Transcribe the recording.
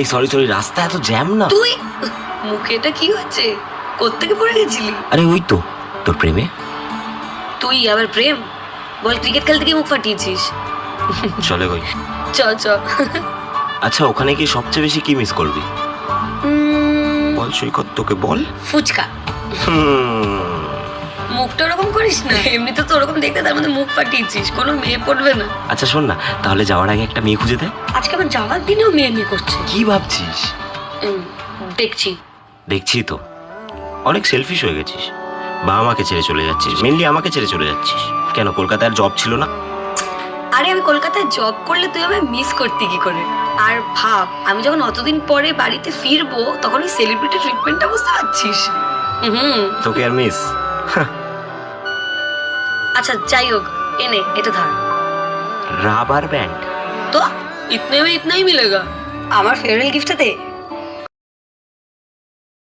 এই sorry sorry, রাস্তা এত জ্যাম না। তুই মুখে এটা কি হচ্ছে? কোত্থেকে পড়ে গেছিলি? আরে ওই তো তোর প্রেমে। তুই আবার প্রেম? বল, ক্রিকেট খেলতে গিয়ে মুখ ফাটিয়েছিস? চলে গই। চ চ। আচ্ছা, ওখানে কি সবচেয়ে বেশি কি মিস করবি? বল সৈকত, তোকে বল। ফুচকা। মুখটা ওরকম করিস না, এমনিতে তো ওরকম দেখতে, তার মধ্যে মুখ ফাটিয়েছিস, কোনো মেয়ে পড়বে না। আচ্ছা শোন না, তাহলে যাওয়ার আগে একটা মেয়ে খুঁজে দে। আজকে আমার যাওয়ার দিনেও মেয়ে মেয়ে করছে। কি ভাবছিস? দেখছি। দেখছি তো, অনেক সেলফিশ হয়ে গেছিস। বাবা মাকে ছেড়ে চলে যাচ্ছিস, মেনলি আমাকে ছেড়ে চলে যাচ্ছিস কেন? কলকাতায় আর জব ছিল না? আরে আমি কলকাতায় জব করলে তুই আমায় মিস করতি কি করে? আর ভাব, আমি যখন অতদিন পরে বাড়িতে ফিরবো তখন ওই সেলিব্রিটি ট্রিটমেন্টটা বুঝতে পারছিস? তোকে আর মিস? আচ্ছা যাই হোক, এনে এটা ধর। Rubber band? তো ইতনে में इतना ही मिलेगा। আমার ফেয়ারওয়েল গিফটটা দে।